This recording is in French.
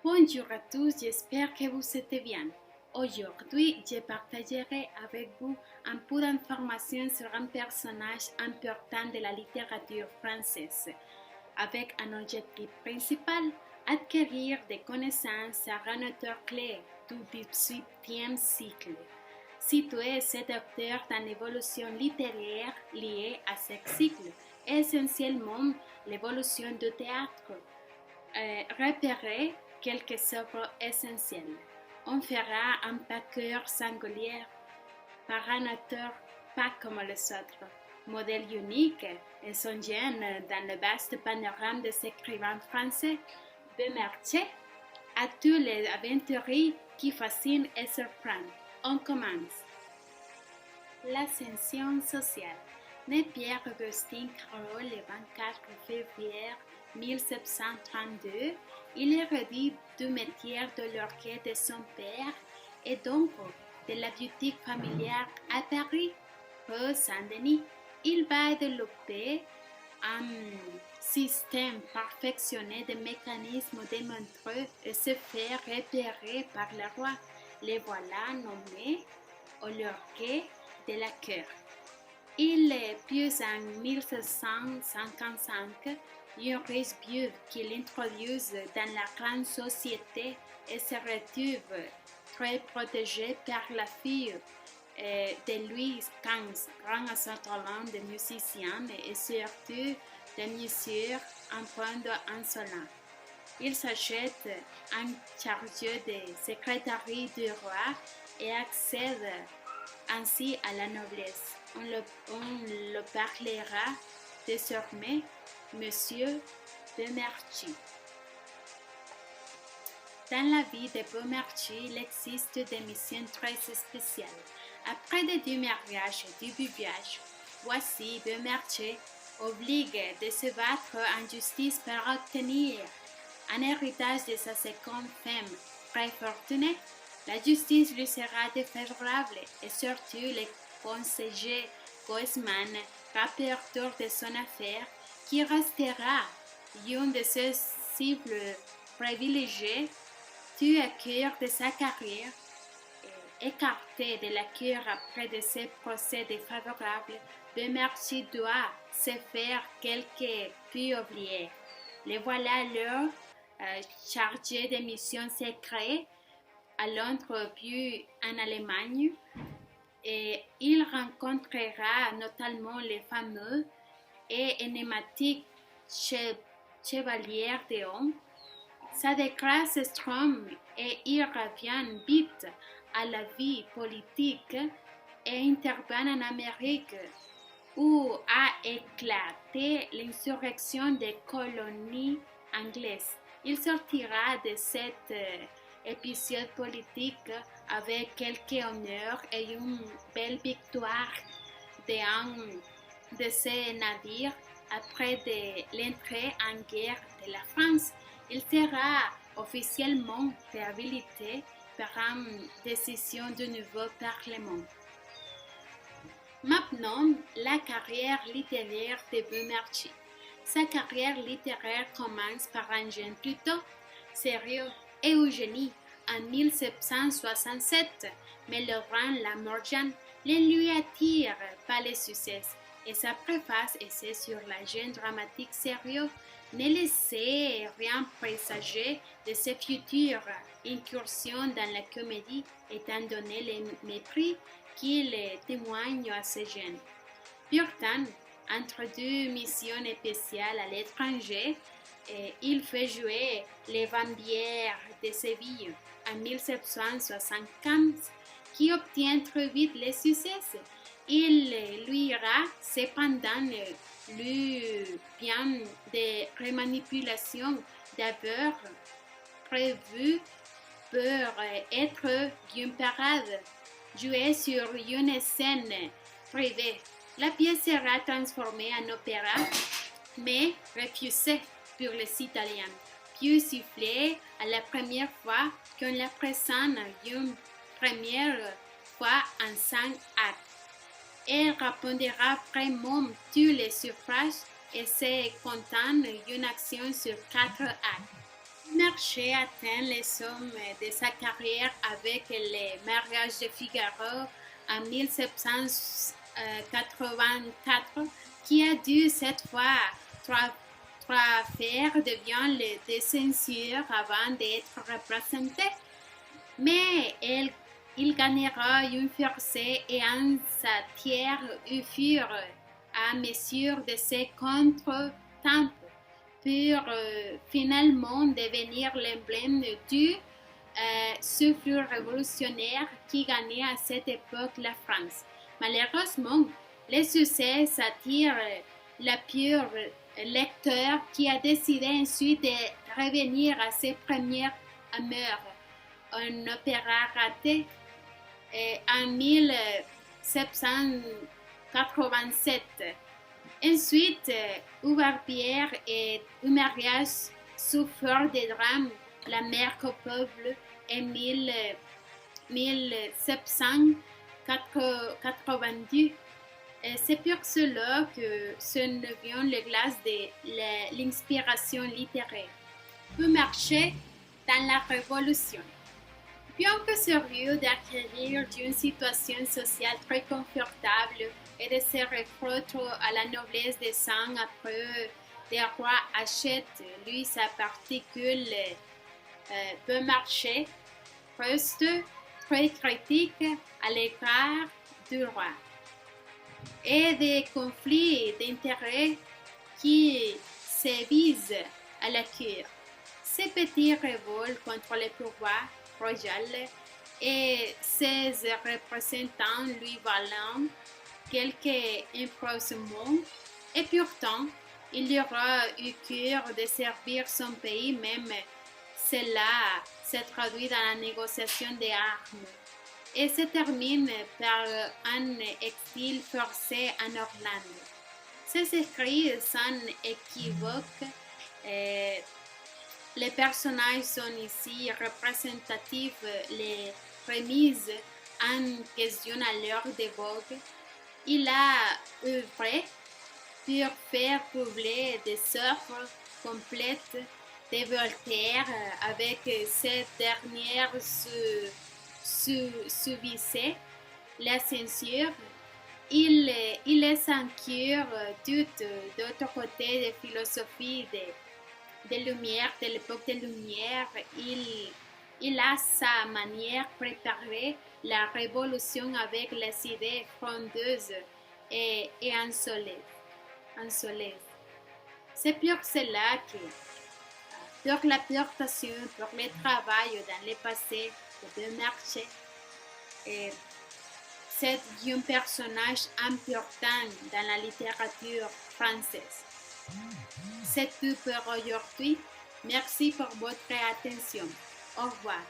Bonjour à tous, j'espère que vous êtes bien. Aujourd'hui, je partagerai avec vous un peu d'informations sur un personnage important de la littérature française, avec un objectif principal, acquérir des connaissances sur un auteur clé du XVIIIe siècle. Situer cet auteur dans l'évolution littéraire liée à ce cycle, essentiellement l'évolution du théâtre. Repérer quelques œuvres essentielles. On fera un parcours singulier par un auteur pas comme les autres. Modèle unique et son gène dans le vaste panorama des écrivains français. Beaumarchais à tous les aventuriers qui fascinent et surprennent. On commence. L'ascension sociale. Né Pierre-Augustin Carreau le 24 février 1732, il hérédite du métier de l'orgue de son père et donc de la boutique familiale à Paris, rue Saint-Denis. Il va développer un système perfectionné de mécanismes démontrés et se fait repérer par le roi. Les voilà nommés au l'orgue de la cour. Il est puis en 1755 une riche vieuve qui l'introduit dans la grande société et se retrouve très protégée par la fille de Louis XV, grand à son talent de musicien et surtout de mesure un point insolent. Il s'achète un chargé de secrétaire du roi et accède ainsi à la noblesse. On le parlera désormais Monsieur Beaumarchais. Dans la vie de Beaumarchais, il existe des missions très spéciales. Après de deux mariages et deux buvaillages, voici Beaumarchais obligue de se battre en justice pour obtenir un héritage de sa seconde femme, très fortunée. La justice lui sera défavorable et surtout le conseiller Goesman, rapporteur de son affaire, qui restera une de ses cibles privilégiées, tout à cœur de sa carrière. Écarté de la cour après de ses procès défavorables, Beaumarchais doit se faire quelque peu oublier. Le voilà alors chargé de missions secrètes à Londres puis en Allemagne, et il rencontrera notamment les fameux et énigmatiques chevaliers d'Éon. Sa dégrâce extrême et il revient vite à la vie politique et intervient en Amérique où a éclaté l'insurrection des colonies anglaises. Il sortira de cet épisode politique avec quelques honneurs et une belle victoire d'un de ses navires après l'entrée en guerre de la France. Il sera officiellement réhabilité par une décision du nouveau Parlement. Maintenant, la carrière littéraire de Beaumarchais. Sa carrière littéraire commence par un jeune plutôt sérieux et Eugénie en 1767, mais Laurent Lamorgan ne lui attire pas le succès et sa préface essai sur la jeune dramatique sérieux ne laissait rien présager de ses futures incursions dans la comédie étant donné le mépris qu'il témoigne à ces jeunes. Pourtant, entre deux missions spéciales à l'étranger, il fait jouer Les Vampires de Séville en 1775, qui obtient très vite le succès. Il lui ira cependant le bien de remanipulation d'abord prévu pour être une parade jouée sur une scène privée. La pièce sera transformée en opéra, mais refusée pour les Italiens, puis sifflée à la première fois qu'on la présente une première fois en 5 actes. Elle répondra vraiment tous les suffrages et se contente d'une action sur 4 actes. Beaumarchais atteint les sommets de sa carrière avec le mariage de Figaro en 1784, qui a dû cette fois faire devant le de censure avant d'être représenté. Mais il gagnera une forcée et un satire furent à mesure de ses contre-tempes pour finalement devenir l'emblème du souffle révolutionnaire qui gagnait à cette époque la France. Malheureusement, le succès attire la pure lecteur qui a décidé ensuite de revenir à ses premières amours. Un opéra raté en 1787. Ensuite, Ouverpierre et un mariage sous forme de drame, la mère coupable en 1792. C'est pour cela que ce devient le glace de l'inspiration littéraire. Beaumarchais dans la Révolution. Bien que sérieux d'acquérir d'une situation sociale très confortable et de se recruter à la noblesse des sangs après des rois achètent lui sa particule Beaumarchais reste très critique à l'égard du roi et des conflits d'intérêts qui sévissent à la cour. Ces petits révoltes contre le pouvoir royal et ses représentants lui valant quelques empruntements, et pourtant il y aura eu cœur de servir son pays, même cela se traduit dans la négociation des armes et se termine par un exil forcé en Orlande. Ces écrits sont équivoques. Les personnages sont ici représentatifs, les remises en question à l'heure de vogue. Il a œuvré pour faire publier des œuvres complètes de Voltaire avec cette dernière subissait la censure. Il est sans cure d'autre côté de philosophie de Lumière, de l'époque des Lumières. Il a sa manière préparer la révolution avec les idées frondeuses et ensoleillées. C'est pour cela que, pour l'apportation, pour le travail dans le passé de Beaumarchais, c'est un personnage important dans la littérature française. C'est tout pour aujourd'hui. Merci pour votre attention. Au revoir.